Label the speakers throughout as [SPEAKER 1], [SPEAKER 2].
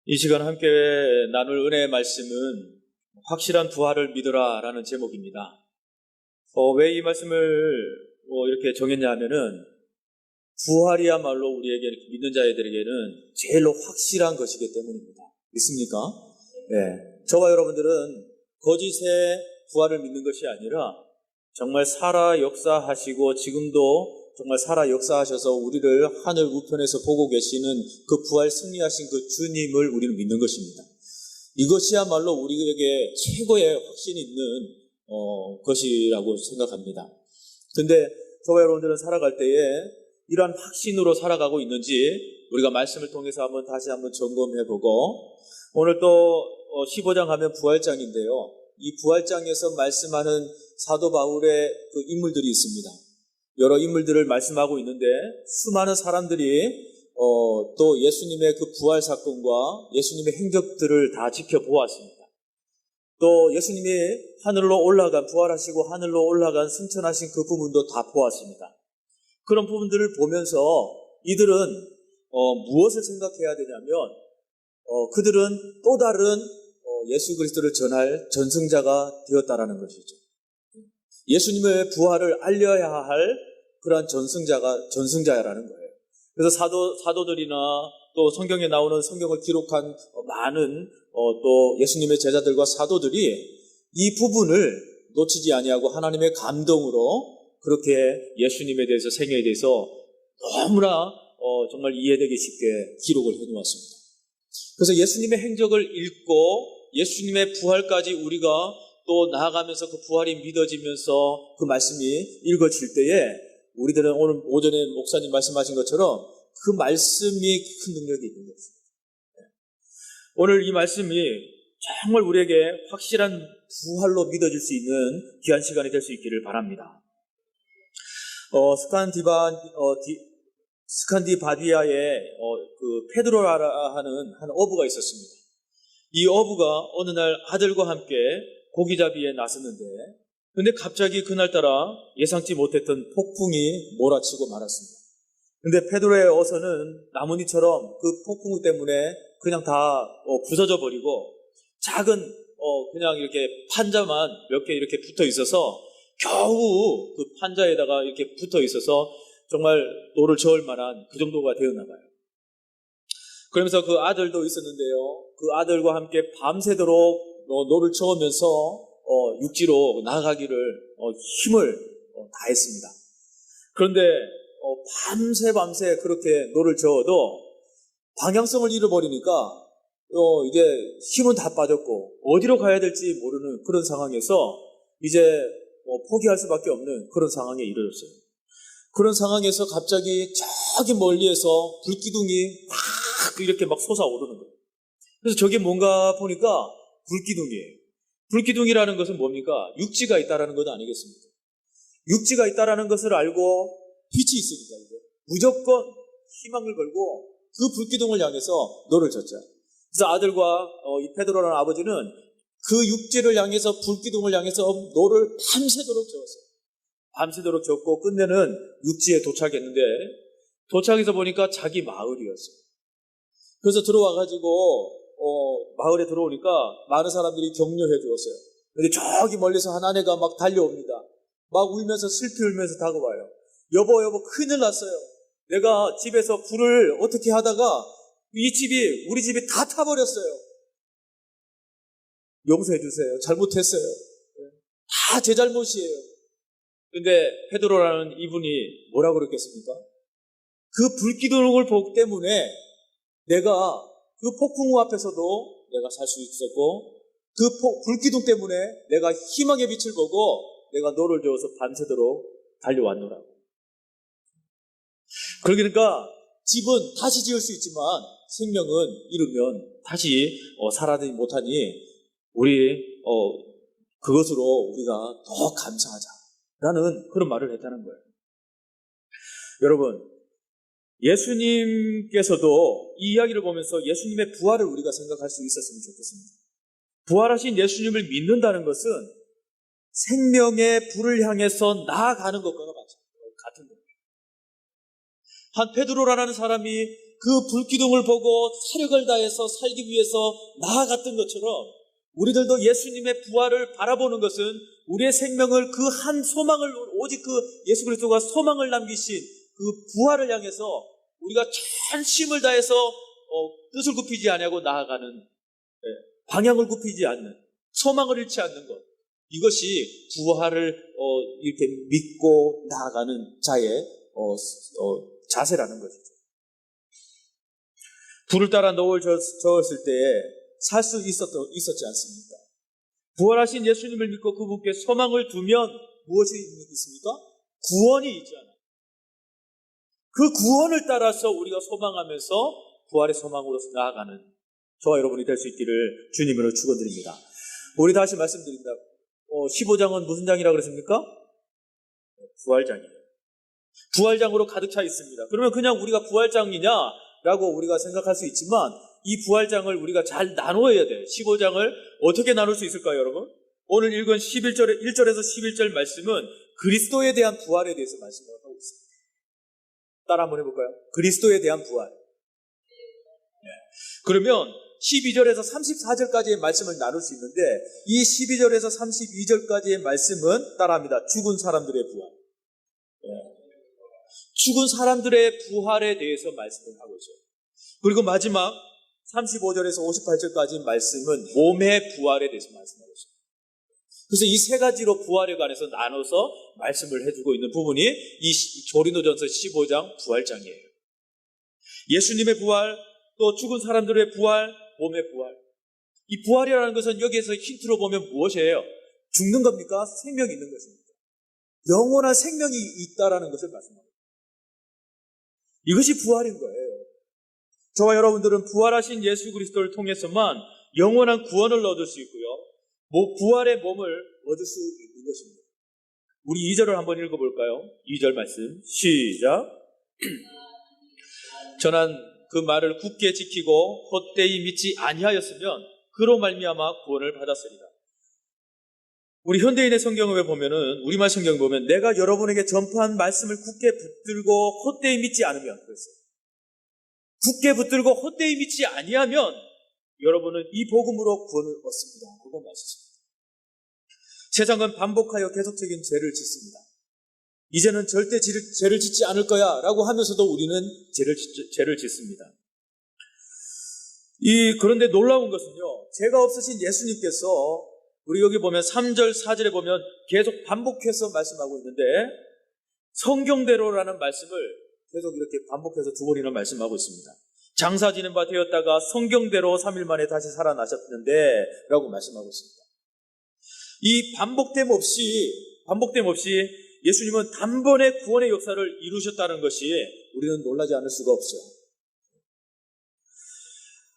[SPEAKER 1] 이 시간 함께 나눌 은혜의 말씀은 확실한 부활을 믿으라 라는 제목입니다. 왜 이 말씀을 이렇게 정했냐 하면은 부활이야말로 우리에게 이렇게 믿는 자들에게는 제일로 확실한 것이기 때문입니다. 믿습니까? 네. 저와 여러분들은 거짓의 부활을 믿는 것이 아니라 정말 살아 역사하시고 지금도 정말 살아 역사하셔서 우리를 하늘 우편에서 보고 계시는 그 부활 승리하신 그 주님을 우리는 믿는 것입니다. 이것이야말로 우리에게 최고의 확신이 있는 것이라고 생각합니다. 근데 저와 여러분들은 살아갈 때에 이러한 확신으로 살아가고 있는지 우리가 말씀을 통해서 다시 한번 점검해보고, 오늘 또 15장 하면 부활장인데요. 이 부활장에서 말씀하는 사도 바울의 그 인물들이 있습니다. 여러 인물들을 말씀하고 있는데 수많은 사람들이 또 예수님의 그 부활 사건과 예수님의 행적들을 다 지켜보았습니다. 또 예수님이 하늘로 올라간, 부활하시고 하늘로 올라간 승천하신 그 부분도 다 보았습니다. 그런 부분들을 보면서 이들은 무엇을 생각해야 되냐면 그들은 또 다른 예수 그리스도를 전할 전승자가 되었다라는 것이죠. 예수님의 부활을 알려야 할 그러한 전승자라는 거예요. 그래서 사도들이나 또 성경에 나오는 성경을 기록한 많은 또 예수님의 제자들과 사도들이 이 부분을 놓치지 아니하고 하나님의 감동으로 그렇게 예수님에 대해서, 생애에 대해서 너무나 정말 이해되기 쉽게 기록을 해놓았습니다. 그래서 예수님의 행적을 읽고 예수님의 부활까지 우리가 또 나아가면서 그 부활이 믿어지면서 그 말씀이 읽어질 때에 우리들은 오늘 오전에 목사님 말씀하신 것처럼 그 말씀이 큰 능력이 있는 것입니다. 오늘 이 말씀이 정말 우리에게 확실한 부활로 믿어질 수 있는 귀한 시간이 될 수 있기를 바랍니다. 스칸디바디아에 그 페드로라 하는 한 어부가 있었습니다. 이 어부가 어느 날 아들과 함께 고기잡이에 나섰는데, 근데 갑자기 그날따라 예상치 못했던 폭풍이 몰아치고 말았습니다. 근데 페드로의 어선은 나뭇잎처럼 그 폭풍 때문에 그냥 다 부서져 버리고 작은 그냥 이렇게 판자만 몇 개 이렇게 붙어 있어서 겨우 그 판자에다가 이렇게 붙어 있어서 정말 노를 저을 만한 그 정도가 되었나 봐요. 그러면서 그 아들도 있었는데요. 그 아들과 함께 밤새도록 노를 저으면서 육지로 나아가기를 힘을 다했습니다. 그런데 밤새 그렇게 노를 저어도 방향성을 잃어버리니까 이제 힘은 다 빠졌고 어디로 가야 될지 모르는 그런 상황에서 이제 포기할 수밖에 없는 그런 상황에 이르렀어요. 그런 상황에서 갑자기 저기 멀리에서 불기둥이 막 이렇게 막 솟아오르는 거예요. 그래서 저게 뭔가 보니까 불기둥이에요. 불기둥이라는 것은 뭡니까? 육지가 있다라는 것 아니겠습니까? 육지가 있다라는 것을 알고 빛이 있으니까 이제 무조건 희망을 걸고 그 불기둥을 향해서 노를 젓자. 그래서 아들과 이 페드로라는 아버지는 그 육지를 향해서, 불기둥을 향해서 노를 밤새도록 저었어요. 밤새도록 젓고 끝내는 육지에 도착했는데, 도착해서 보니까 자기 마을이었어요. 그래서 들어와가지고 마을에 들어오니까 많은 사람들이 격려해 주었어요. 근데 저기 멀리서 한 아내가 막 달려옵니다. 막 울면서, 슬피 울면서 다가와요. 여보 큰일 났어요. 내가 집에서 불을 어떻게 하다가 우리 집이 다 타버렸어요. 용서해 주세요. 잘못했어요. 다 제 잘못이에요. 근데 페드로라는 이분이 뭐라고 그랬겠습니까? 그 불기둥을 보기 때문에 내가 그 폭풍우 앞에서도 내가 살 수 있었고, 그 불기둥 때문에 내가 희망의 빛을 보고 내가 노를 저어서 밤새도록 달려왔노라고. 그러니까 집은 다시 지을 수 있지만 생명은 잃으면 다시 살아나지 못하니 우리 그것으로 우리가 더 감사하자라는 그런 말을 했다는 거예요. 여러분, 예수님께서도 이 이야기를 보면서 예수님의 부활을 우리가 생각할 수 있었으면 좋겠습니다. 부활하신 예수님을 믿는다는 것은 생명의 불을 향해서 나아가는 것과 같은 거예요. 한 페드로라는 사람이 그 불기둥을 보고 세력을 다해서 살기 위해서 나아갔던 것처럼 우리들도 예수님의 부활을 바라보는 것은 우리의 생명을 그 한 소망을, 오직 그 예수 그리스도가 소망을 남기신 그 부활을 향해서 우리가 전심을 다해서 뜻을 굽히지 아니하고 나아가는, 방향을 굽히지 않는, 소망을 잃지 않는 것, 이것이 부활을 이렇게 믿고 나아가는 자의 자세라는 것이죠. 불을 따라 노을 저었을 때에 살 수 있었지 않습니까? 부활하신 예수님을 믿고 그분께 소망을 두면 무엇이 있습니까? 구원이 있지 않아요. 그 구원을 따라서 우리가 소망하면서 부활의 소망으로서 나아가는 저와 여러분이 될 수 있기를 주님으로 축원드립니다. 우리 다시 말씀드립니다. 15장은 무슨 장이라고 그랬습니까? 부활장이에요. 부활장으로 가득 차 있습니다. 그러면 그냥 우리가 부활장이냐라고 우리가 생각할 수 있지만 이 부활장을 우리가 잘 나누어야 돼요. 15장을 어떻게 나눌 수 있을까요, 여러분? 오늘 읽은 1절에서 11절 말씀은 그리스도에 대한 부활에 대해서 말씀을 하고 있습니다. 따라 한번 해볼까요? 그리스도에 대한 부활. 그러면 12절에서 34절까지의 말씀을 나눌 수 있는데 이 12절에서 32절까지의 말씀은 따라합니다. 죽은 사람들의 부활. 죽은 사람들의 부활에 대해서 말씀을 하고 있어요. 그리고 마지막 35절에서 58절까지 말씀은 몸의 부활에 대해서 말씀하고 있습니다. 그래서 이 세 가지로 부활에 관해서 나눠서 말씀을 해주고 있는 부분이 이 고린도전서 15장 부활장이에요. 예수님의 부활, 또 죽은 사람들의 부활, 몸의 부활. 이 부활이라는 것은 여기에서 힌트로 보면 무엇이에요? 죽는 겁니까? 생명이 있는 것입니까? 영원한 생명이 있다라는 것을 말씀합니다. 이것이 부활인 거예요. 저와 여러분들은 부활하신 예수 그리스도를 통해서만 영원한 구원을 얻을 수 있고요. 부활의 몸을 얻을 수 있는 것입니다. 우리 2절을 한번 읽어볼까요? 2절 말씀 시작. 저는 그 말을 굳게 지키고 헛되이 믿지 아니하였으면 그로 말미암아 구원을 받았으리라. 우리 현대인의 성경을 보면은, 우리말 성경을 보면 내가 여러분에게 전파한 말씀을 굳게 붙들고 헛되이 믿지 않으면, 그랬어요. 굳게 붙들고 헛되이 믿지 아니하면 여러분은 이 복음으로 구원을 얻습니다. 그거 말씀입니다. 세상은 반복하여 계속적인 죄를 짓습니다. 이제는 절대 죄를 짓지 않을 거야 라고 하면서도 우리는 죄를 짓습니다. 그런데 놀라운 것은요, 죄가 없으신 예수님께서 우리 여기 보면 3절, 4절에 보면 계속 반복해서 말씀하고 있는데 성경대로라는 말씀을 계속 이렇게 반복해서 두 번이나 말씀하고 있습니다. 장사 지는 바 되었다가 성경대로 3일 만에 다시 살아나셨는데 라고 말씀하고 있습니다. 이 반복됨 없이 예수님은 단번에 구원의 역사를 이루셨다는 것이 우리는 놀라지 않을 수가 없어요.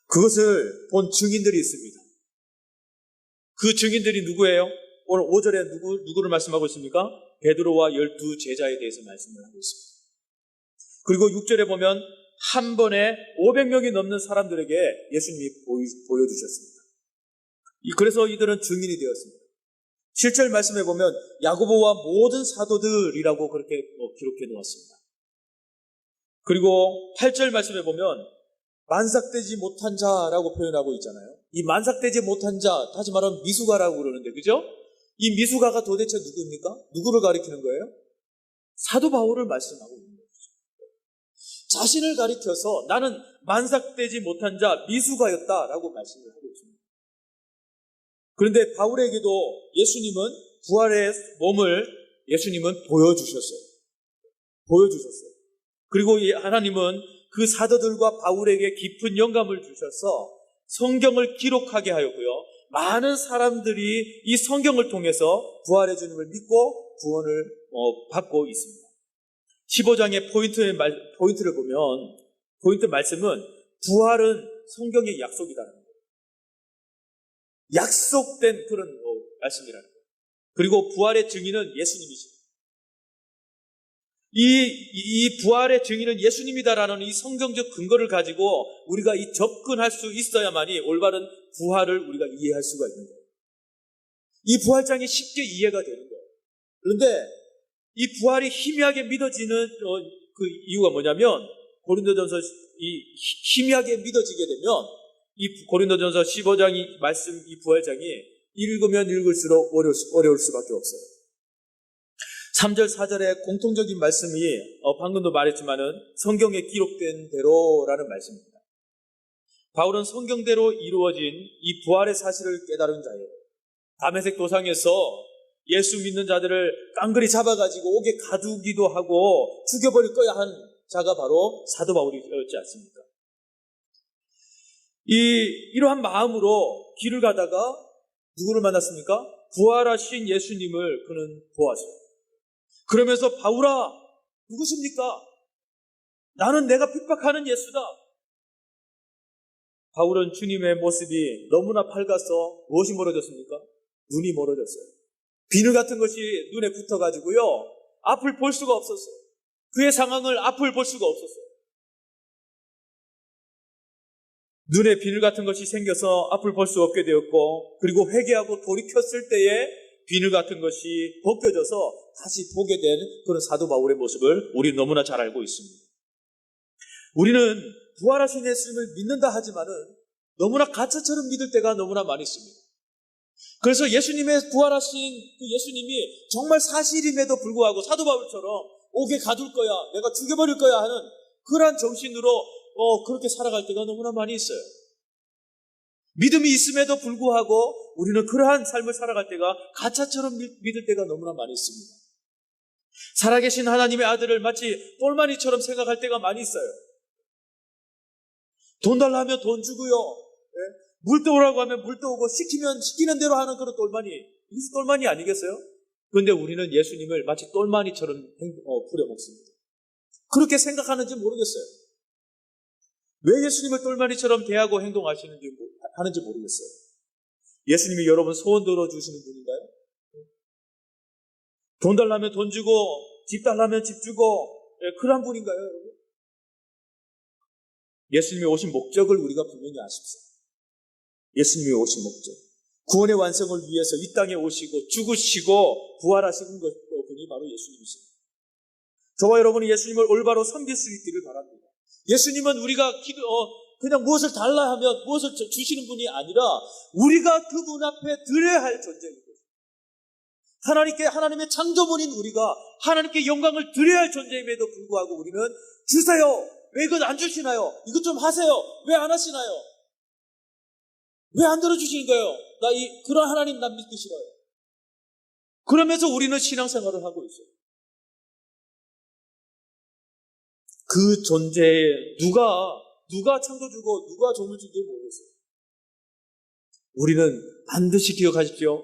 [SPEAKER 1] 그것을 본 증인들이 있습니다. 그 증인들이 누구예요? 오늘 5절에 누구를 말씀하고 있습니까? 베드로와 12 제자에 대해서 말씀을 하고 있습니다. 그리고 6절에 보면 한 번에 500명이 넘는 사람들에게 예수님이 보여주셨습니다. 그래서 이들은 증인이 되었습니다. 7절 말씀에 보면 야고보와 모든 사도들이라고 그렇게 기록해 놓았습니다. 그리고 8절 말씀에 보면 만삭되지 못한 자라고 표현하고 있잖아요. 이 만삭되지 못한 자, 다시 말하면 미수가라고 그러는데, 그죠? 이 미수가가 도대체 누구입니까? 누구를 가리키는 거예요? 사도 바울을 말씀하고 있는 거죠. 자신을 가리켜서 나는 만삭되지 못한 자, 미수가였다라고 말씀을 하고 있습니다. 그런데 바울에게도 예수님은 부활의 몸을 예수님은 보여주셨어요. 그리고 하나님은 그 사도들과 바울에게 깊은 영감을 주셔서 성경을 기록하게 하였고요. 많은 사람들이 이 성경을 통해서 부활의 주님을 믿고 구원을 받고 있습니다. 15장의 포인트를 보면 포인트 말씀은 부활은 성경의 약속이라는 거예요. 약속된 그런 말씀이라는 거예요. 그리고 부활의 증인은 예수님이십니다. 이 부활의 증인은 예수님이다라는 이 성경적 근거를 가지고 우리가 접근할 수 있어야만이 올바른 부활을 우리가 이해할 수가 있는 거예요. 이 부활장이 쉽게 이해가 되는 거예요. 그런데 이 부활이 희미하게 믿어지는 그 이유가 뭐냐면 고린도전서 희미하게 믿어지게 되면 이 고린도전서 15장 이 말씀, 이 부활장이 읽으면 읽을수록 어려울 수밖에 없어요. 3절, 4절의 공통적인 말씀이 방금도 말했지만은 성경에 기록된 대로라는 말씀입니다. 바울은 성경대로 이루어진 이 부활의 사실을 깨달은 자예요. 다메섹 도상에서 예수 믿는 자들을 깡그리 잡아가지고 옥에 가두기도 하고 죽여버릴 거야 한 자가 바로 사도 바울이었지 않습니까? 이러한 마음으로 길을 가다가 누구를 만났습니까? 부활하신 예수님을 그는 보았어요. 그러면서 바울아, 누구십니까? 나는 내가 핍박하는 예수다. 바울은 주님의 모습이 너무나 밝아서 무엇이 멀어졌습니까? 눈이 멀어졌어요. 비늘 같은 것이 눈에 붙어가지고요, 앞을 볼 수가 없었어요. 그의 상황을 앞을 볼 수가 없었어요. 눈에 비늘 같은 것이 생겨서 앞을 볼 수 없게 되었고, 그리고 회개하고 돌이켰을 때에 비늘 같은 것이 벗겨져서 다시 보게 된 그런 사도 바울의 모습을 우리는 너무나 잘 알고 있습니다. 우리는 부활하신 예수님을 믿는다 하지만은 너무나 가짜처럼 믿을 때가 너무나 많이 있습니다. 그래서 예수님의 부활하신 그 예수님이 정말 사실임에도 불구하고 사도 바울처럼 옥에 가둘 거야, 내가 죽여버릴 거야 하는 그러한 정신으로 그렇게 살아갈 때가 너무나 많이 있어요. 믿음이 있음에도 불구하고 우리는 그러한 삶을 살아갈 때가 가짜처럼 믿을 때가 너무나 많이 있습니다. 살아계신 하나님의 아들을 마치 똘마니처럼 생각할 때가 많이 있어요. 돈 달라 하면 돈 주고요, 물 떠오라고 하면 물 떠오고, 시키면 시키는 대로 하는 그런 똘마니, 이것이 똘마니 아니겠어요? 그런데 우리는 예수님을 마치 똘마니처럼 부려먹습니다. 그렇게 생각하는지 모르겠어요. 왜 예수님을 똘마니처럼 대하고 행동하시는지 하는지 모르겠어요. 예수님이 여러분 소원 들어주시는 분인가요? 돈 달라면 돈 주고, 집 달라면 집 주고, 그런 분인가요, 여러분? 예수님이 오신 목적을 우리가 분명히 아십시오. 예수님이 오신 목적, 구원의 완성을 위해서 이 땅에 오시고 죽으시고 부활하시는 분이 바로 예수님이십니다. 저와 여러분이 예수님을 올바로 섬길 수 있기를 바랍니다. 예수님은 우리가 그냥 무엇을 달라 하면 무엇을 주시는 분이 아니라 우리가 그분 앞에 드려야 할 존재입니다. 하나님의 창조물인 우리가 하나님께 영광을 드려야 할 존재임에도 불구하고 우리는 주세요, 왜 이것 안 주시나요? 이것 좀 하세요, 왜 안 하시나요? 왜 안 들어주시는 거예요? 그런 하나님 난 믿기 싫어요. 그러면서 우리는 신앙생활을 하고 있어요. 그 존재에 누가 창조주고 누가 조물주인지 모르겠어요. 우리는 반드시 기억하십시오.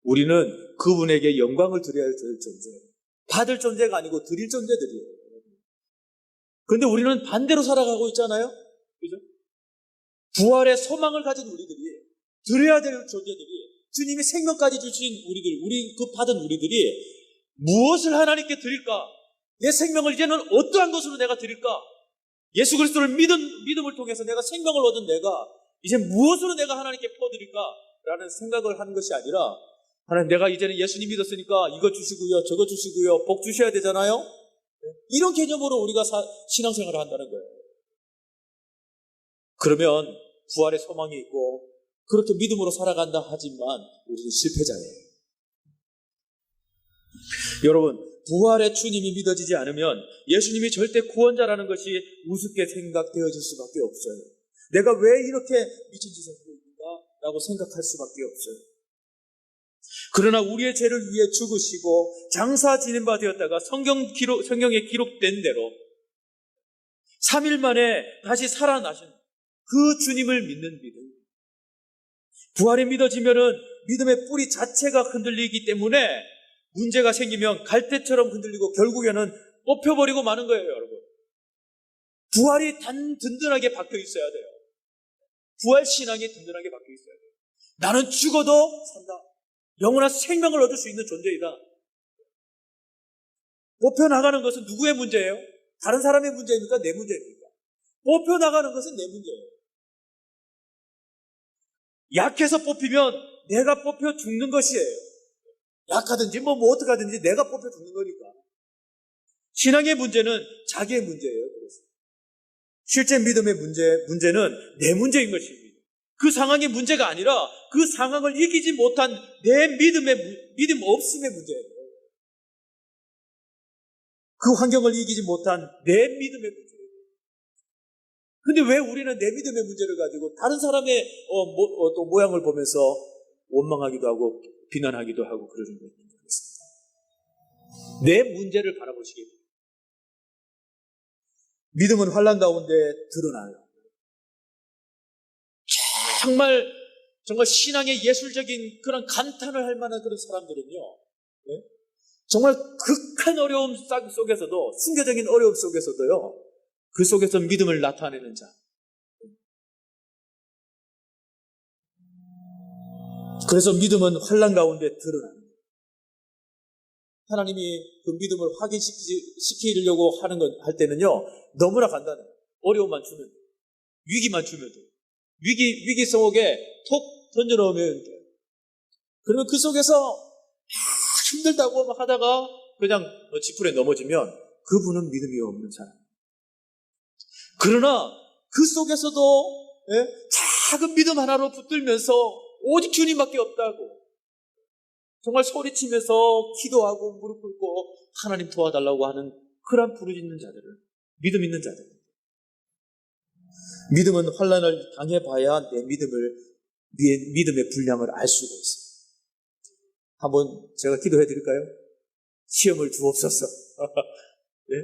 [SPEAKER 1] 우리는 그분에게 영광을 드려야 할 존재예요. 받을 존재가 아니고 드릴 존재들이에요. 그런데 우리는 반대로 살아가고 있잖아요. 그죠? 부활의 소망을 가진 우리들이, 드려야 될 존재들이, 주님이 생명까지 주신 우리 그 받은 우리들이 무엇을 하나님께 드릴까? 내 생명을 이제는 어떠한 것으로 내가 드릴까? 예수 그리스도를 믿음을 통해서 내가 생명을 얻은 내가 이제 무엇으로 내가 하나님께 퍼드릴까? 라는 생각을 하는 것이 아니라, 하나님, 내가 이제는 예수님 믿었으니까 이거 주시고요, 저거 주시고요, 복 주셔야 되잖아요? 이런 개념으로 우리가 신앙생활을 한다는 거예요. 그러면 부활의 소망이 있고 그렇게 믿음으로 살아간다 하지만 우리는 실패자예요. 여러분, 부활의 주님이 믿어지지 않으면 예수님이 절대 구원자라는 것이 우습게 생각되어질 수밖에 없어요. 내가 왜 이렇게 미친 짓을 하고 있는가? 라고 생각할 수밖에 없어요. 그러나 우리의 죄를 위해 죽으시고 장사 지낸 바 되었다가 성경에 기록된 대로 3일 만에 다시 살아나신 그 주님을 믿는 믿음. 부활이 믿어지면은 믿음의 뿌리 자체가 흔들리기 때문에 문제가 생기면 갈대처럼 흔들리고 결국에는 뽑혀버리고 마는 거예요, 여러분. 부활이 든든하게 박혀 있어야 돼요. 부활 신앙이 든든하게 박혀 있어야 돼요. 나는 죽어도 산다. 영원한 생명을 얻을 수 있는 존재이다. 뽑혀나가는 것은 누구의 문제예요? 다른 사람의 문제입니까? 내 문제입니까? 뽑혀나가는 것은 내 문제예요. 약해서 뽑히면 내가 뽑혀 죽는 것이에요. 약하든지 뭐 어떻게 하든지 내가 뽑혀 죽는 거니까. 신앙의 문제는 자기의 문제예요. 그래서 실제 믿음의 문제는 내 문제인 것입니다. 그 상황이 문제가 아니라 그 상황을 이기지 못한 내 믿음 없음의 문제예요. 그 환경을 이기지 못한 내 믿음의 문제예요. 근데 왜 우리는 내 믿음의 문제를 가지고 다른 사람의 또 모양을 보면서 원망하기도 하고 비난하기도 하고 그러는 거예요. 내 문제를 바라보시기 바랍니다. 믿음은 환난 가운데 드러나요. 정말 신앙의 예술적인 그런 감탄을 할 만한 그런 사람들은요, 네? 정말 극한 어려움 속에서도, 순교적인 어려움 속에서도요, 그 속에서 믿음을 나타내는 자. 그래서 믿음은 환난 가운데 드러납니다. 하나님이 그 믿음을 확인시키려고 할 때는요, 너무나 간단해요. 어려움만 주면 돼요. 위기만 주면 돼요. 위기 속에 톡 던져놓으면 돼요. 그러면 그 속에서 힘들다고 막 하다가 그냥 지푸레 넘어지면 그분은 믿음이 없는 사람. 그러나 그 속에서도 작은 믿음 하나로 붙들면서 오직 주님밖에 없다고 정말 소리치면서 기도하고 무릎 꿇고 하나님 도와달라고 하는 그런 부르짖는 자들을, 믿음 있는 자들. 믿음은 환난을 당해봐야 내 믿음의 분량을 알 수가 있어요. 한번 제가 기도해 드릴까요? 시험을 주옵소서. 네?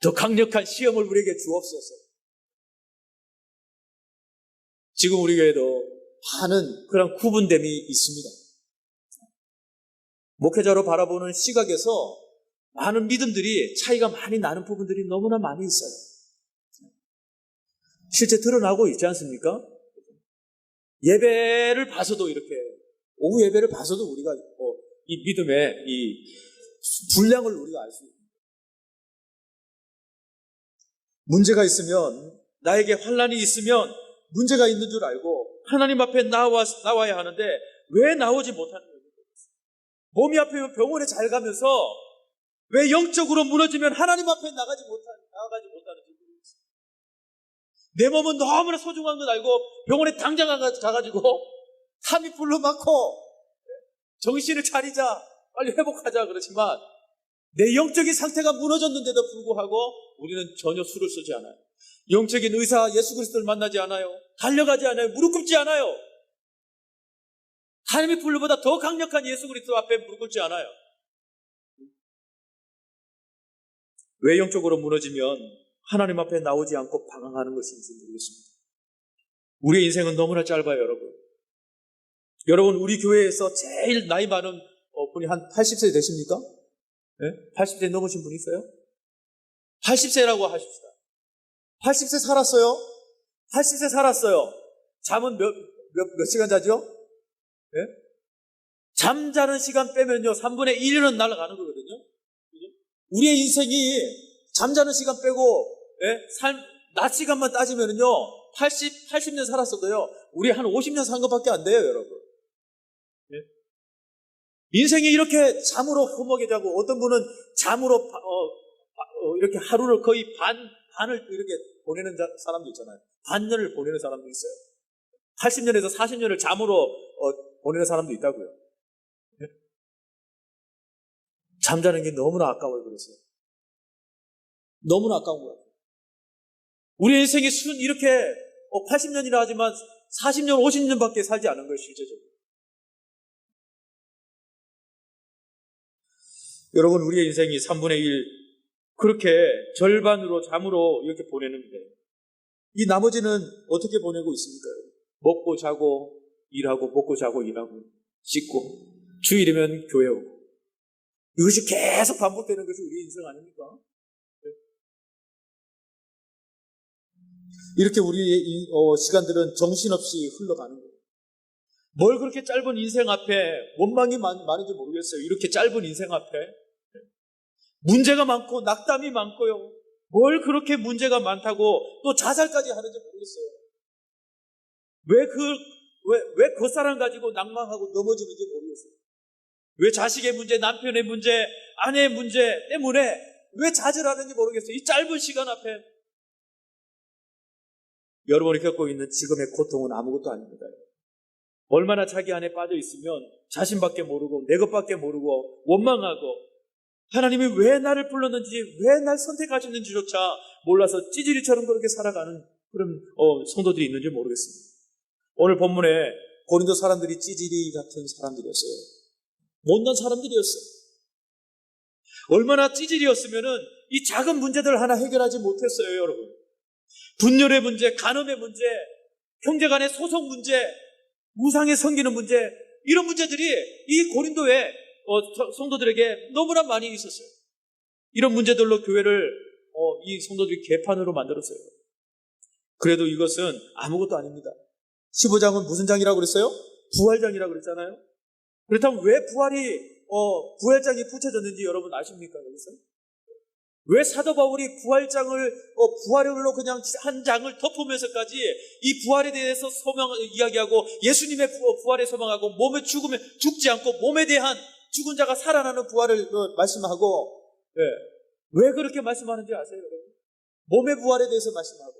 [SPEAKER 1] 더 강력한 시험을 우리에게 주옵소서. 지금 우리 교회도 많은 그런 구분됨이 있습니다. 목회자로 바라보는 시각에서 많은 믿음들이 차이가 많이 나는 부분들이 너무나 많이 있어요. 실제 드러나고 있지 않습니까? 예배를 봐서도 이렇게, 오후 예배를 봐서도 우리가 이 믿음의 이 분량을 우리가 알 수 있습니다. 문제가 있으면, 나에게 환난이 있으면 문제가 있는 줄 알고 하나님 앞에 나와야 하는데 왜 나오지 못하는 거예요? 몸이 아프면 병원에 잘 가면서 왜 영적으로 무너지면 하나님 앞에 나가지 못하는지 모르겠어요. 내 몸은 너무나 소중한 걸 알고 병원에 당장 가가지고 tamiflu를 맞고 정신을 차리자, 빨리 회복하자 그렇지만 내 영적인 상태가 무너졌는데도 불구하고 우리는 전혀 수를 쓰지 않아요. 영적인 의사 예수 그리스도를 만나지 않아요. 달려가지 않아요. 무릎 꿇지 않아요. tamiflu보다 더 강력한 예수 그리스도 앞에 무릎 꿇지 않아요. 왜 영적으로 무너지면 하나님 앞에 나오지 않고 방황하는 것인지 모르겠습니다. 우리의 인생은 너무나 짧아요, 여러분. 여러분, 우리 교회에서 제일 나이 많은 분이 한 80세 되십니까? 네? 80세 넘으신 분 있어요? 80세라고 하십시다. 80세 살았어요? 80세 살았어요. 잠은 몇 시간 자죠? 네? 잠자는 시간 빼면요, 3분의 1은 날아가는 거거든요. 우리의 인생이 잠자는 시간 빼고, 낮 시간만 따지면요, 80년 살았어도요, 우리 한 50년 산 것밖에 안 돼요, 여러분. 네? 인생이 이렇게 잠으로 허먹게 자고, 어떤 분은 잠으로, 이렇게 하루를 거의 반을 이렇게 보내는 사람도 있잖아요. 반년을 보내는 사람도 있어요. 80년에서 40년을 잠으로 보내는 사람도 있다고요. 네? 잠자는 게 너무나 아까워요, 그래서. 너무나 아까운 것 같아요. 우리 인생이 이렇게 80년이라 하지만 40년, 50년밖에 살지 않은 거예요, 실제적으로. 여러분, 우리의 인생이 3분의 1, 그렇게 절반으로 잠으로 이렇게 보내는데, 이 나머지는 어떻게 보내고 있습니까? 먹고 자고 일하고, 먹고 자고 일하고, 씻고, 주일이면 교회 오고. 이것이 계속 반복되는 것이 우리의 인생 아닙니까? 이렇게 우리의 시간들은 정신없이 흘러가는 거예요. 뭘 그렇게 짧은 인생 앞에 원망이 많은지 모르겠어요. 이렇게 짧은 인생 앞에 문제가 많고 낙담이 많고요. 뭘 그렇게 문제가 많다고 또 자살까지 하는지 모르겠어요. 왜 그 사람 가지고 낭망하고 넘어지는지 모르겠어요. 왜 자식의 문제, 남편의 문제, 아내의 문제 때문에 왜 좌절하는지 모르겠어요. 이 짧은 시간 앞에 여러분이 겪고 있는 지금의 고통은 아무것도 아닙니다. 얼마나 자기 안에 빠져 있으면 자신밖에 모르고 내 것밖에 모르고 원망하고 하나님이 왜 나를 불렀는지 왜 날 선택하셨는지조차 몰라서 찌질이처럼 그렇게 살아가는 그런 성도들이 있는지 모르겠습니다. 오늘 본문에 고린도 사람들이 찌질이 같은 사람들이었어요. 못난 사람들이었어요. 얼마나 찌질이었으면은 이 작은 문제들 하나 해결하지 못했어요, 여러분. 분열의 문제, 간음의 문제, 형제간의 소송 문제, 우상에 섬기는 문제, 이런 문제들이 이 고린도의 성도들에게 너무나 많이 있었어요. 이런 문제들로 교회를 이 성도들이 개판으로 만들었어요. 그래도 이것은 아무것도 아닙니다. 15장은 무슨 장이라고 그랬어요? 부활장이라고 그랬잖아요. 그렇다면 왜 부활장이 붙여졌는지 여러분 아십니까? 여기서? 왜 사도 바울이 부활로 그냥 한 장을 덮으면서까지 이 부활에 대해서 이야기하고 예수님의 부활에 소망하고 몸의 죽음에 죽지 않고 몸에 대한 죽은 자가 살아나는 부활을 말씀하고, 왜 그렇게 말씀하는지 아세요, 여러분? 몸의 부활에 대해서 말씀하고,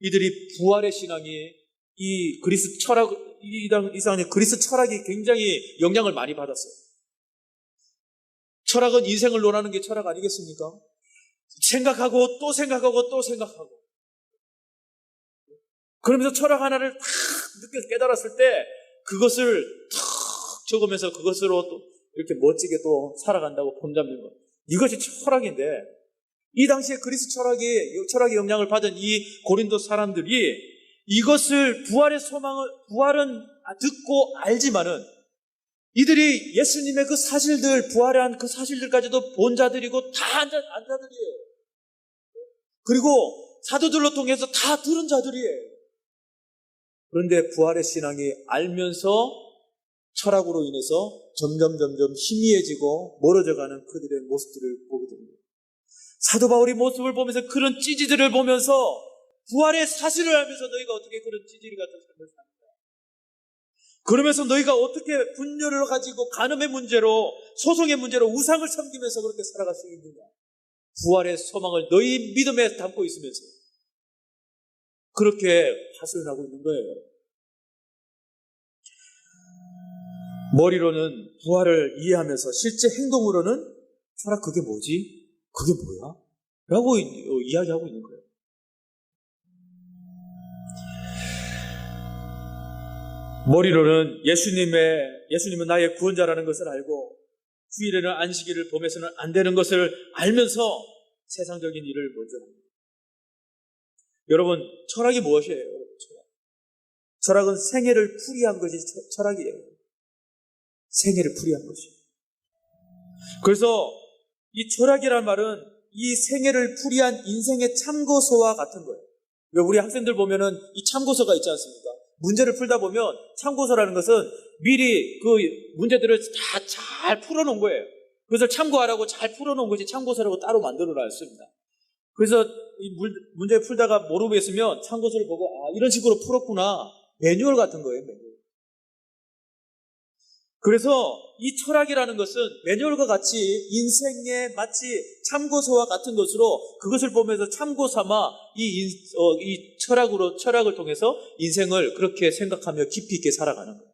[SPEAKER 1] 이들이 부활의 신앙이 이 그리스 철학, 이상의 그리스 철학이 굉장히 영향을 많이 받았어요. 철학은 인생을 논하는 게 철학 아니겠습니까? 생각하고 또 생각하고 또 생각하고. 그러면서 철학 하나를 탁 깨달았을 때 그것을 탁 적으면서 그것으로 또 이렇게 멋지게 또 살아간다고 본잡는 것. 이것이 철학인데, 이 당시에 그리스 철학의 영향을 받은 이 고린도 사람들이 이것을 부활은 듣고 알지만은 이들이 예수님의 그 사실들, 부활한 그 사실들까지도 본 자들이고 다 안 자들이에요. 그리고 사도들로 통해서 다 들은 자들이에요. 그런데 부활의 신앙이 알면서 철학으로 인해서 점점 희미해지고 멀어져가는 그들의 모습들을 보게 됩니다. 사도 바울이 모습을 보면서 그런 찌질들을 보면서 부활의 사실을 알면서 너희가 어떻게 그런 찌질 같은 삶을 사는가? 그러면서 너희가 어떻게 분열을 가지고 간음의 문제로, 소송의 문제로 우상을 섬기면서 그렇게 살아갈 수 있느냐? 부활의 소망을 너희 믿음에 담고 있으면서 그렇게 하소연하고 있는 거예요. 머리로는 부활을 이해하면서 실제 행동으로는 철학 그게 뭐지? 그게 뭐야? 라고 이야기하고 있는 거예요. 머리로는 예수님은 나의 구원자라는 것을 알고 주일에는 안식일을 범해서는 안 되는 것을 알면서 세상적인 일을 먼저 합니다. 여러분, 철학이 무엇이에요? 철학은 생애를 풀이한 것이 철학이에요. 생애를 풀이한 것이에요. 그래서 이 철학이라는 말은 이 생애를 풀이한 인생의 참고서와 같은 거예요. 우리 학생들 보면은 이 참고서가 있지 않습니까? 문제를 풀다 보면 참고서라는 것은 미리 그 문제들을 다 잘 풀어놓은 거예요. 그래서 참고하라고 잘 풀어놓은 것이 참고서라고 따로 만들어놨습니다. 그래서 이 문제 풀다가 모르겠으면 참고서를 보고 이런 식으로 풀었구나. 매뉴얼 같은 거예요. 매뉴얼. 그래서 이 철학이라는 것은 매뉴얼과 같이 인생의 마치 참고서와 같은 것으로 그것을 보면서 참고 삼아 이 철학을 통해서 인생을 그렇게 생각하며 깊이 있게 살아가는 거예요.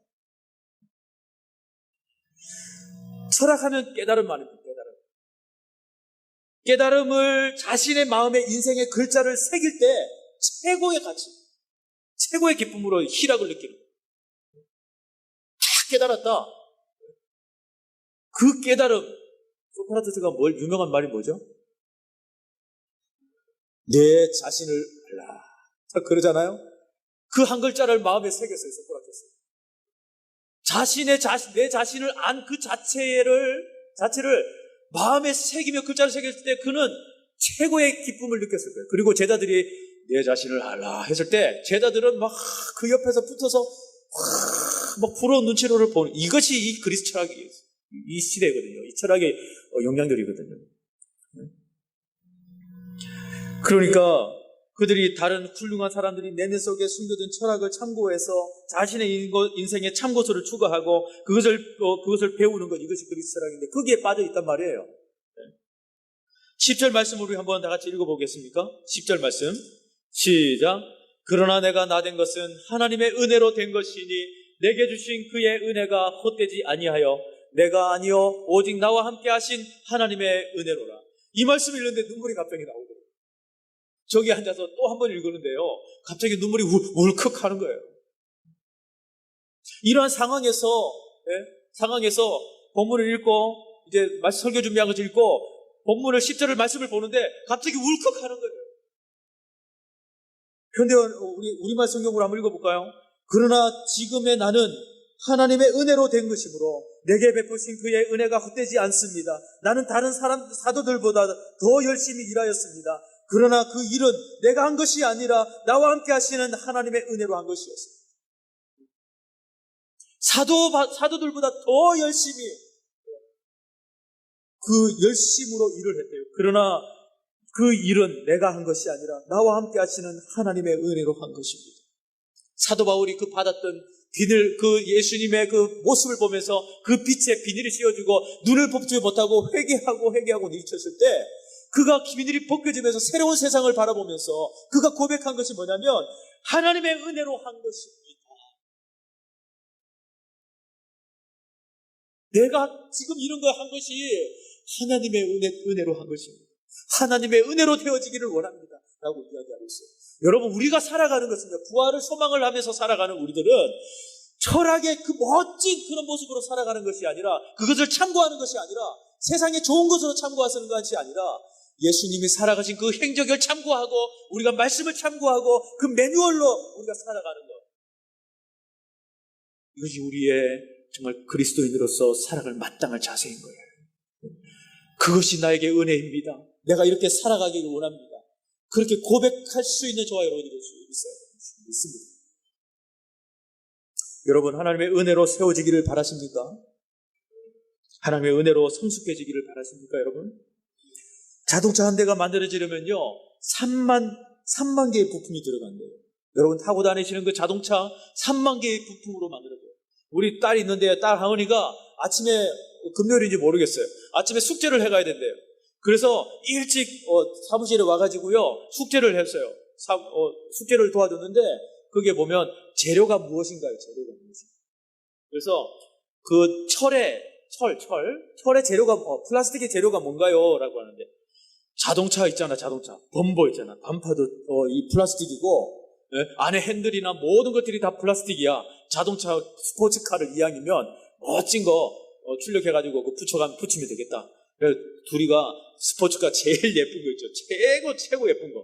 [SPEAKER 1] 철학하면 깨달음 말입니다. 깨달음을 자신의 마음에 인생의 글자를 새길 때 최고의 가치, 최고의 기쁨으로 희락을 느끼는 거예요. 다 깨달았다. 그 깨달음, 소크라테스가 유명한 말이 뭐죠? 내 자신을 알라. 그러잖아요? 그 한 글자를 마음에 새겼어요, 소크라테스. 내 자신을 안 그 자체를 마음에 새기며 글자를 새겼을 때 그는 최고의 기쁨을 느꼈을 거예요. 그리고 제자들이 내 자신을 알라 했을 때 제자들은 막 그 옆에서 붙어서 막 부러운 눈치로를 보는, 이것이 이 그리스 철학이에요. 이 시대거든요. 이 철학의 영향들이거든요. 그러니까 그들이 다른 훌륭한 사람들이 내면 속에 숨겨둔 철학을 참고해서 자신의 인생의 참고서를 추가하고 그것을 배우는 것, 이것이 그리스 철학인데 거기에 빠져 있단 말이에요. 10절 말씀 우리 한번 다 같이 읽어보겠습니까? 10절 말씀 시작. 그러나 내가 나된 것은 하나님의 은혜로 된 것이니 내게 주신 그의 은혜가 헛되지 아니하여 내가 아니요 오직 나와 함께 하신 하나님의 은혜로라. 이 말씀을 읽는데 눈물이 갑자기 나오더라고요. 저기 앉아서 또 한 번 읽었는데요, 갑자기 눈물이 울컥 하는 거예요. 이러한 상황에서 본문을 읽고 이제 설교 준비한 것을 읽고 본문을 10절을 말씀을 보는데 갑자기 울컥 하는 거예요. 그런데 우리말 성경으로 한번 읽어볼까요? 그러나 지금의 나는 하나님의 은혜로 된 것이므로 내게 베푸신 그의 은혜가 헛되지 않습니다. 나는 다른 사도들보다 더 열심히 일하였습니다. 그러나 그 일은 내가 한 것이 아니라 나와 함께 하시는 하나님의 은혜로 한 것이었습니다. 사도들보다 더 열심히 그 열심으로 일을 했대요. 그러나 그 일은 내가 한 것이 아니라 나와 함께 하시는 하나님의 은혜로 한 것입니다. 사도 바울이 그 받았던 비늘, 그 예수님의 그 모습을 보면서 그 빛에 비늘이 씌워지고 눈을 뽑지 못하고 회개하고 일쳤을 때 그가 비늘이 벗겨지면서 새로운 세상을 바라보면서 그가 고백한 것이 뭐냐면 하나님의 은혜로 한 것입니다. 내가 지금 이런 걸 한 것이 하나님의 은혜로 한 것입니다. 하나님의 은혜로 되어지기를 원합니다 라고 이야기하고 있어요. 여러분, 우리가 살아가는 것은요, 부활을 소망을 하면서 살아가는 우리들은 철학의 그 멋진 그런 모습으로 살아가는 것이 아니라, 그것을 참고하는 것이 아니라, 세상에 좋은 것으로 참고하는 것이 아니라 예수님이 살아가신 그 행적을 참고하고 우리가 말씀을 참고하고 그 매뉴얼로 우리가 살아가는 것, 이것이 우리의 정말 그리스도인으로서 살아갈 마땅한 자세인 거예요. 그것이 나에게 은혜입니다. 내가 이렇게 살아가기를 원합니다. 그렇게 고백할 수 있는 저와 여러분이 될 수 있어야 믿습니다. 여러분, 하나님의 은혜로 세워지기를 바라십니까? 하나님의 은혜로 성숙해지기를 바라십니까, 여러분? 자동차 한 대가 만들어지려면요, 3만 개의 부품이 들어간대요. 여러분 타고 다니시는 그 자동차 3만 개의 부품으로 만들어져요. 우리 딸이 있는데 딸 하은이가 아침에, 금요일인지 모르겠어요, 아침에 숙제를 해가야 된대요. 그래서 일찍 사무실에 와가지고요 숙제를 했어요. 숙제를 도와줬는데 그게 보면 재료가 무엇인가요? 재료가 무엇인가요? 그래서 그 철의 재료가 플라스틱의 재료가 뭔가요? 라고 하는데, 자동차 있잖아, 자동차 범퍼 있잖아, 범퍼도 이 플라스틱이고, 안에 핸들이나 모든 것들이 다 플라스틱이야. 자동차 스포츠카를 이왕이면 멋진 거 출력해가지고 붙이면 되겠다. 그래서 둘이가 스포츠카 제일 예쁜 거 있죠, 최고 예쁜 거,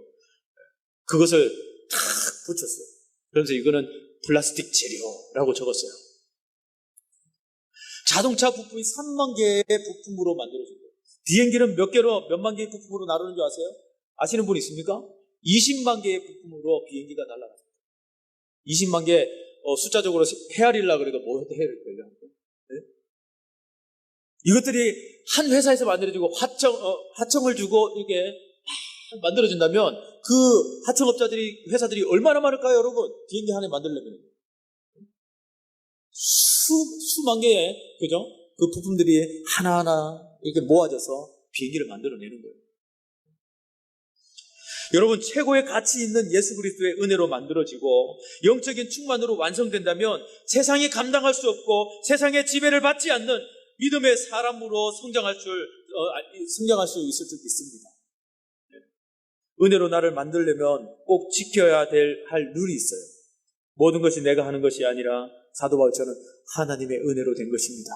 [SPEAKER 1] 그것을 탁 붙였어요. 그래서 이거는 플라스틱 재료라고 적었어요. 자동차 부품이 3만 개의 부품으로 만들어진 거예요. 비행기는 몇만 개의 부품으로 나누는 줄 아세요? 아시는 분 있습니까? 20만 개의 부품으로 비행기가 날아갑니다. 20만 개, 숫자적으로 헤아리려고 그래도 뭐 헤아릴걸요? 네? 이것들이 한 회사에서 만들어지고 하청을 주고 이렇게 만들어진다면 그 회사들이 얼마나 많을까요, 여러분? 비행기 하나 만들려면 수만 개의, 그죠? 그 부품들이 하나하나 이렇게 모아져서 비행기를 만들어내는 거예요. 여러분, 최고의 가치 있는 예수 그리스도의 은혜로 만들어지고 영적인 충만으로 완성된다면 세상이 감당할 수 없고 세상의 지배를 받지 않는 믿음의 사람으로 성장할 수 있을 줄 믿습니다. 은혜로 나를 만들려면 꼭 지켜야 할 룰이 있어요. 모든 것이 내가 하는 것이 아니라 사도 바울처럼 하나님의 은혜로 된 것입니다.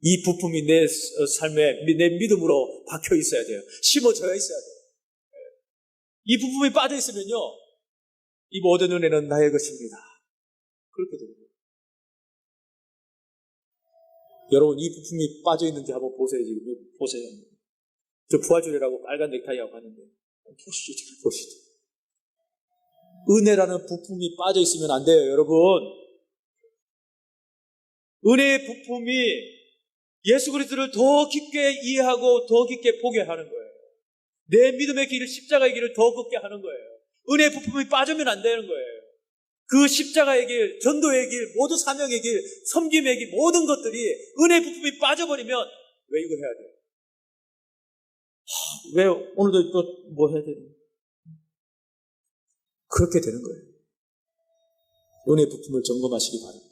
[SPEAKER 1] 이 부품이 내 삶에, 내 믿음으로 박혀 있어야 돼요. 심어져야 있어야 돼요. 이 부품이 빠져 있으면요, 이 모든 은혜는 나의 것입니다. 그렇게 됩니다. 여러분, 이 부품이 빠져 있는지 한번 보세요. 지금 보세요. 저 부활절이라고 빨간 넥타이하고 가는데 보시죠. 은혜라는 부품이 빠져 있으면 안 돼요, 여러분. 은혜의 부품이 예수 그리스도를 더 깊게 이해하고 더 깊게 보게 하는 거예요. 내 믿음의 길을, 십자가의 길을 더 걷게 하는 거예요. 은혜의 부품이 빠지면 안 되는 거예요. 그 십자가의 길, 전도의 길, 모두 사명의 길, 섬김의 길, 모든 것들이 은혜의 부품이 빠져버리면 왜 이거 해야 돼요? 왜 오늘도 또 뭐 해야 돼요? 그렇게 되는 거예요. 은혜 부품을 점검하시기 바랍니다.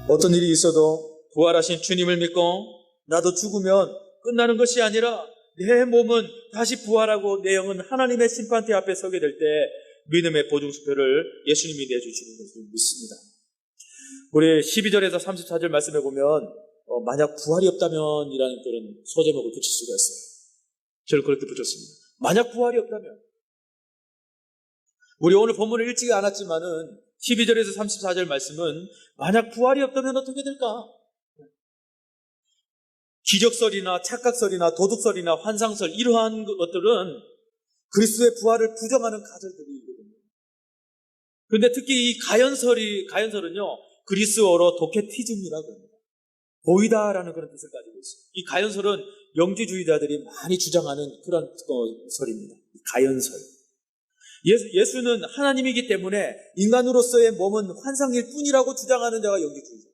[SPEAKER 1] 어떤 일이 있어도 부활하신 주님을 믿고 나도 죽으면 끝나는 것이 아니라 내 몸은 다시 부활하고 내 영은 하나님의 심판대 앞에 서게 될 때 믿음의 보증수표를 예수님이 내주시는 것을 믿습니다. 우리 12절에서 34절 말씀해 보면 만약 부활이 없다면 이라는 그런 소제목을 붙일 수가 있어요. 저를 그렇게 붙였습니다. 만약 부활이 없다면. 우리 오늘 본문을 읽지 않았지만은 12절에서 34절 말씀은 만약 부활이 없다면 어떻게 될까? 기적설이나 착각설이나 도둑설이나 환상설 이러한 것들은 그리스도의 부활을 부정하는 가설들이거든요. 그런데 특히 이 가연설은요 그리스어로 도케티즘이라고 합니다. 보이다라는 그런 뜻을 가지고 있어요. 이 가연설은 영지주의자들이 많이 주장하는 그런 설입니다. 가연설. 예수는 하나님이기 때문에 인간으로서의 몸은 환상일 뿐이라고 주장하는 자가 영지주의자.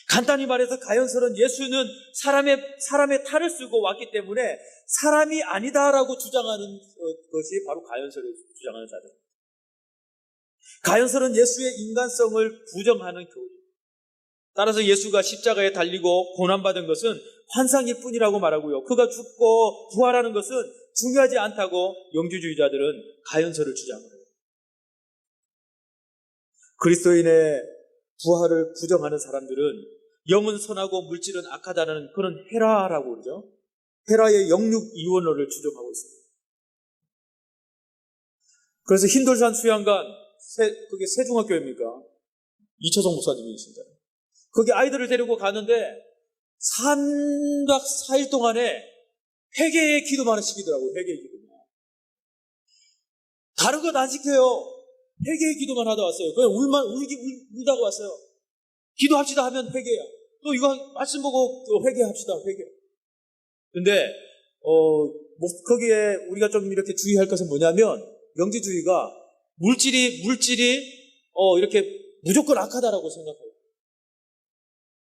[SPEAKER 1] 간단히 말해서 가연설은 예수는 사람의 탈을 쓰고 왔기 때문에 사람이 아니다라고 주장하는 것이 바로 가연설을 주장하는 자들입니다. 가연설은 예수의 인간성을 부정하는 교리입니다. 따라서 예수가 십자가에 달리고 고난받은 것은 환상일 뿐이라고 말하고요. 그가 죽고 부활하는 것은 중요하지 않다고 영주주의자들은 가연설을 주장해요. 그리스도인의 부활을 부정하는 사람들은 영은 선하고 물질은 악하다는 그런 헤라라고 그러죠. 헤라의 영육 이원론을 주장하고 있습니다. 그래서 흰돌산 수양관, 그게 세중학교입니까? 이초성 목사님이 있습니다. 거기 아이들을 데리고 가는데 3박 4일 동안에 회개의 기도만 시키더라고요. 회개의 기도만. 다른 건 안 시켜요. 회개의 기도만 하다 왔어요. 그냥 울다가 왔어요. 기도합시다 하면 회개야. 또 이거 말씀 보고 또 회개합시다. 회개. 근데 거기에 우리가 좀 이렇게 주의할 것은 뭐냐면 영지주의가 물질이 이렇게 무조건 악하다라고 생각해요.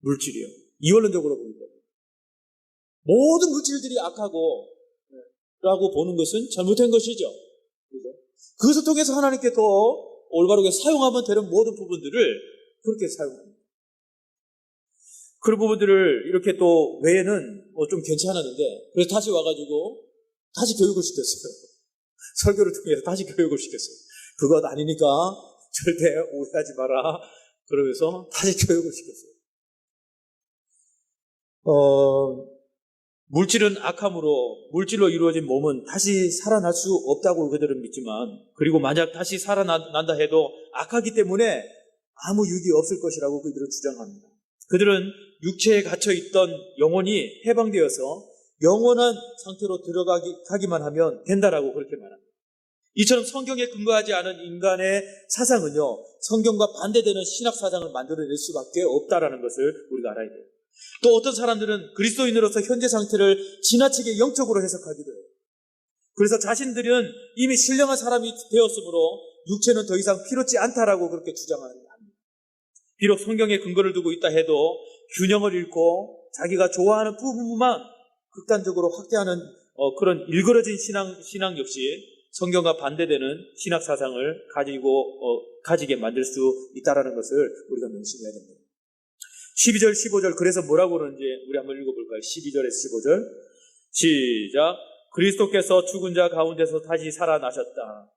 [SPEAKER 1] 물질이요. 이원론적으로 보니까 모든 물질들이 악하고 라고 보는 것은 잘못된 것이죠. 그것을 통해서 하나님께 더 올바르게 사용하면 되는 모든 부분들을 그렇게 사용합니다. 그런 부분들을 이렇게 또 외에는 좀 괜찮았는데 그래서 다시 와가지고 다시 교육을 시켰어요. 설교를 통해서 다시 교육을 시켰어요. 그것 아니니까 절대 오해하지 마라. 그러면서 다시 교육을 시켰어요. 물질은 악함으로 물질로 이루어진 몸은 다시 살아날 수 없다고 그들은 믿지만 그리고 만약 다시 살아난다 해도 악하기 때문에 아무 유익이 없을 것이라고 그들은 주장합니다. 그들은 육체에 갇혀있던 영혼이 해방되어서 영원한 상태로 들어가기만 하면 된다라고 그렇게 말합니다. 이처럼 성경에 근거하지 않은 인간의 사상은요 성경과 반대되는 신학 사상을 만들어낼 수밖에 없다라는 것을 우리가 알아야 돼요. 또 어떤 사람들은 그리스도인으로서 현재 상태를 지나치게 영적으로 해석하기도 해요. 그래서 자신들은 이미 신령한 사람이 되었으므로 육체는 더 이상 필요치 않다라고 그렇게 주장합니다. 비록 성경에 근거를 두고 있다 해도 균형을 잃고 자기가 좋아하는 부분만 극단적으로 확대하는 그런 일그러진 신앙 역시 성경과 반대되는 신학 사상을 가지게 만들 수 있다는 것을 우리가 명심해야 됩니다. 12절, 15절 그래서 뭐라고 그러는지 우리 한번 읽어볼까요? 12절에서 15절 시작. 그리스도께서 죽은 자 가운데서 다시 살아나셨다.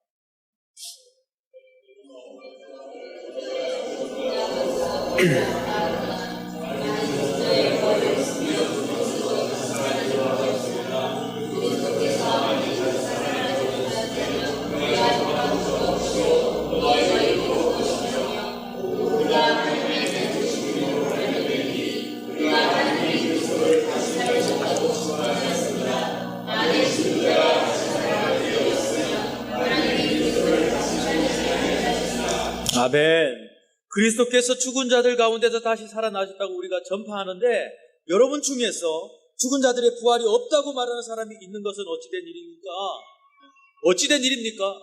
[SPEAKER 1] 아멘. 그리스도께서 죽은 자들 가운데서 다시 살아나셨다고 우리가 전파하는데 여러분 중에서 죽은 자들의 부활이 없다고 말하는 사람이 있는 것은 어찌된 일입니까? 어찌된 일입니까?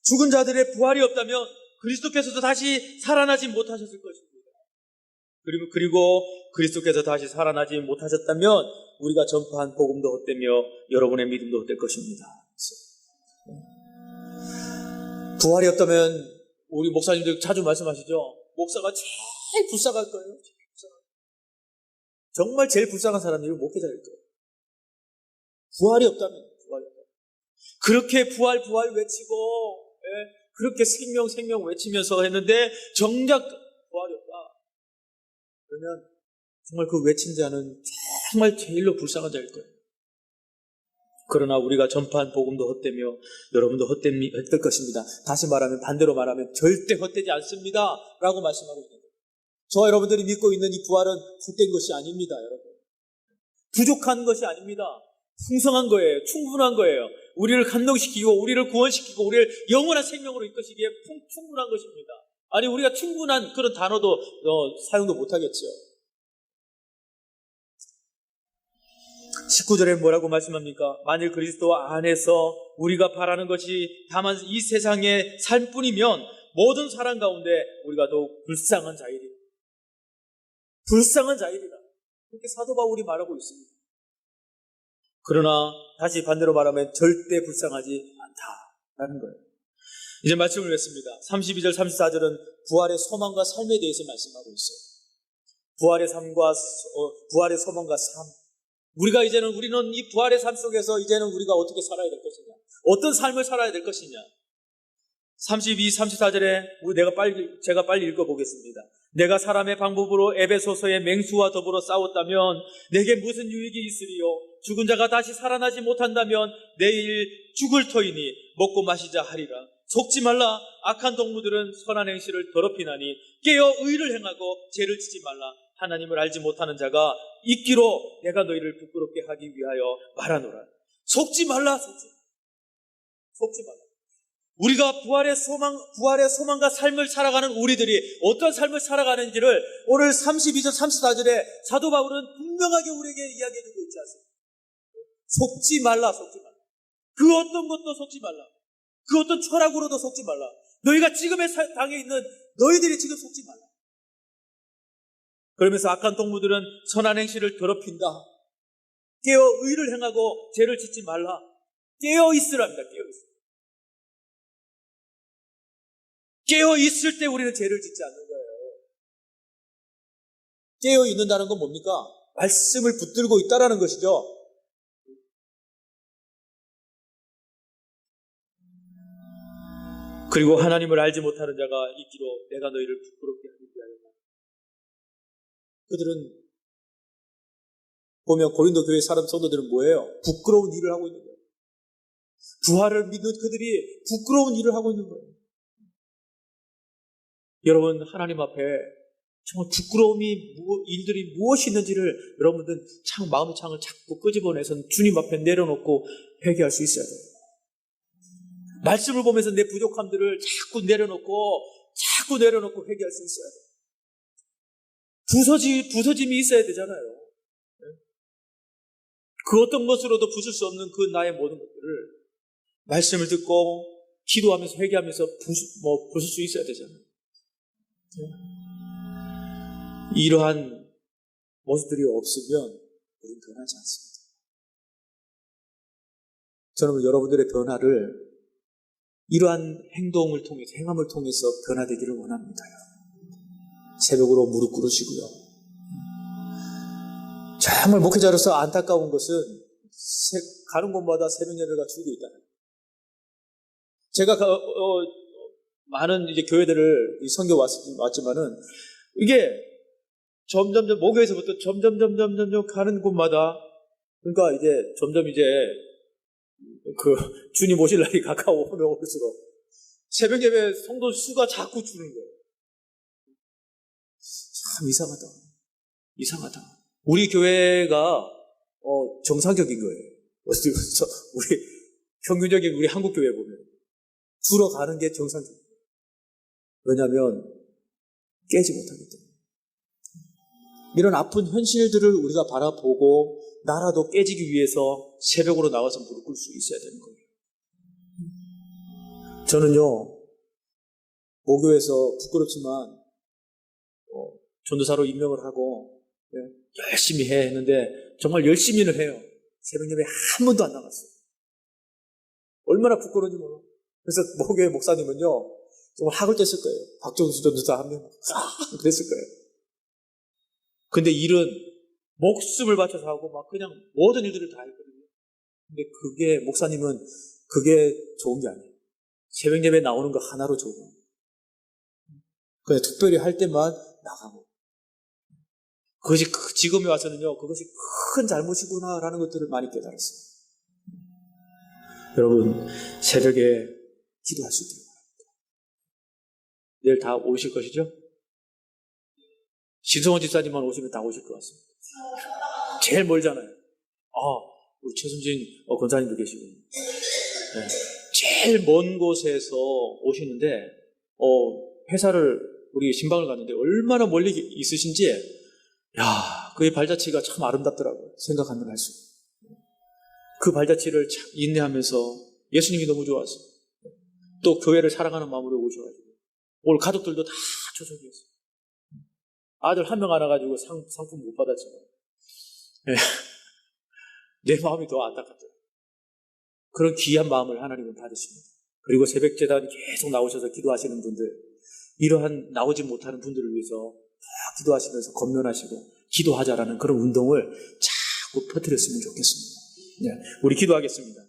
[SPEAKER 1] 죽은 자들의 부활이 없다면 그리스도께서도 다시 살아나지 못하셨을 것입니다. 그리고 그리스도께서 다시 살아나지 못하셨다면 우리가 전파한 복음도 헛되며 여러분의 믿음도 헛될 것입니다. 부활이 없다면 우리 목사님들 자주 말씀하시죠. 목사가 제일 불쌍할 거예요. 정말 제일 불쌍한 사람이 목회자일 거예요. 부활이 없다면. 그렇게 부활 외치고 그렇게 생명 외치면서 했는데 정작 부활이 없다. 그러면 정말 그 외친 자는 정말 제일로 불쌍한 자일 거예요. 그러나 우리가 전파한 복음도 헛되며 여러분도 헛될 것입니다. 다시 말하면 반대로 말하면 절대 헛되지 않습니다 라고 말씀하고 있는 거예요. 저와 여러분들이 믿고 있는 이 부활은 헛된 것이 아닙니다. 여러분, 부족한 것이 아닙니다. 풍성한 거예요. 충분한 거예요. 우리를 감동시키고 우리를 구원시키고 우리를 영원한 생명으로 이끄시기에 충분한 것입니다. 아니, 우리가 충분한 그런 단어도 사용도 못하겠죠. 19절에 뭐라고 말씀합니까? 만일 그리스도 안에서 우리가 바라는 것이 다만 이 세상의 삶뿐이면 모든 사람 가운데 우리가 더욱 불쌍한 자이리라. 불쌍한 자이리라. 그렇게 사도 바울이 말하고 있습니다. 그러나 다시 반대로 말하면 절대 불쌍하지 않다라는 거예요. 이제 말씀을 맺습니다. 32절 34절은 부활의 소망과 삶에 대해서 말씀하고 있어요. 부활의 소망과 삶. 우리는 이 부활의 삶 속에서 이제는 우리가 어떻게 살아야 될 것이냐, 어떤 삶을 살아야 될 것이냐. 32, 34절에 제가 빨리 읽어보겠습니다. 내가 사람의 방법으로 에베소서의 맹수와 더불어 싸웠다면 내게 무슨 유익이 있으리요? 죽은 자가 다시 살아나지 못한다면 내일 죽을 터이니 먹고 마시자 하리라. 속지 말라. 악한 동무들은 선한 행실을 더럽히나니 깨어 의를 행하고 죄를 지지 말라. 하나님을 알지 못하는 자가 있기로 내가 너희를 부끄럽게 하기 위하여 말하노라. 속지 말라. 속지 말라. 우리가 부활의 소망과 삶을 살아가는 우리들이 어떤 삶을 살아가는지를 오늘 32절 34절에 사도 바울은 분명하게 우리에게 이야기해주고 있지 않습니까? 속지 말라. 그 어떤 것도 속지 말라. 그 어떤 철학으로도 속지 말라. 너희가 지금의 당에 있는 너희들이 지금 속지 말라. 그러면서 악한 동무들은 선한 행실을 더럽힌다. 깨어 의를 행하고 죄를 짓지 말라. 깨어 있으랍니다. 깨어 있을 때 우리는 죄를 짓지 않는 거예요. 깨어 있는다는 건 뭡니까? 말씀을 붙들고 있다라는 것이죠. 그리고 하나님을 알지 못하는 자가 있기로 내가 너희를 부끄럽게 하기 위하여. 그들은 보면 고린도 교회 성도들은 뭐예요? 부끄러운 일을 하고 있는 거예요. 부활을 믿는 그들이 부끄러운 일을 하고 있는 거예요. 여러분, 하나님 앞에 정말 일들이 무엇이 있는지를 여러분들 마음의 창을 자꾸 끄집어내서 주님 앞에 내려놓고 회개할 수 있어야 돼요. 말씀을 보면서 내 부족함들을 자꾸 내려놓고 회개할 수 있어야 돼요. 부서짐이 있어야 되잖아요. 그 어떤 것으로도 부술 수 없는 그 나의 모든 것들을 말씀을 듣고 기도하면서 회개하면서 부술 수 있어야 되잖아요. 이러한 모습들이 없으면 우리는 변하지 않습니다. 저는 여러분들의 변화를 이러한 행함을 통해서 변화되기를 원합니다. 새벽으로 무릎 꿇으시고요. 정말 목회자로서 안타까운 것은 가는 곳마다 새벽 예배가 줄고 있다는 거예요. 제가 많은 이제 교회들을 선교 왔지만은 이게 점점 목요에서부터 점점 가는 곳마다, 그러니까 이제 점점 그 주님 오실 날이 가까워오면 올수록 새벽 예배 성도 수가 자꾸 주는 거예요. 참 이상하다. 우리 교회가 정상적인 거예요. 우리 평균적인 우리 한국 교회 보면 줄어가는 게 정상적이에요. 왜냐하면 깨지 못하기 때문에. 이런 아픈 현실들을 우리가 바라보고 나라도 깨지기 위해서 새벽으로 나와서 무릎 꿇을 수 있어야 되는 거예요. 저는요, 모교에서 부끄럽지만 전도사로 임명을 하고 열심히 해 했는데 정말 열심히는 해요. 새벽 예배 한 번도 안 나갔어요. 얼마나 부끄러운지 몰라. 그래서 목교회 목사님은요 정말 학을 뗐을 거예요. 박정수 전도사 하면 그랬을 거예요. 근데 일은 목숨을 바쳐서 하고 막 그냥 모든 일들을 다 했거든요. 근데 그게 목사님은 그게 좋은 게 아니에요. 새벽 예배 나오는 거 하나로 좋은 거예요. 그냥 특별히 할 때만 나가고. 그것이 지금에 와서는요, 그것이 큰 잘못이구나라는 것들을 많이 깨달았어요. 여러분, 새벽에 기도할 수 있도록 바랍니다. 내일 다 오실 것이죠? 신성원 집사님만 오시면 다 오실 것 같습니다. 제일 멀잖아요. 우리 최순진 권사님도 계시고. 네. 제일 먼 곳에서 오시는데, 회사를, 우리 신방을 갔는데 얼마나 멀리 있으신지, 그의 발자취가 참 아름답더라고요. 생각하면 할수록. 그 발자취를 참 인내하면서 예수님이 너무 좋았어요. 또 교회를 사랑하는 마음으로 오셔가지고. 오늘 가족들도 다 초청했어요. 아들 한 명 안 와가지고 상품 못 받았지만. 내 마음이 더 안타깝더라고요. 그런 귀한 마음을 하나님은 받으십니다. 그리고 새벽 제단 계속 나오셔서 기도하시는 분들, 이러한 나오지 못하는 분들을 위해서 기도하시면서 권면하시고 기도하자라는 그런 운동을 자꾸 퍼뜨렸으면 좋겠습니다. 우리 기도하겠습니다.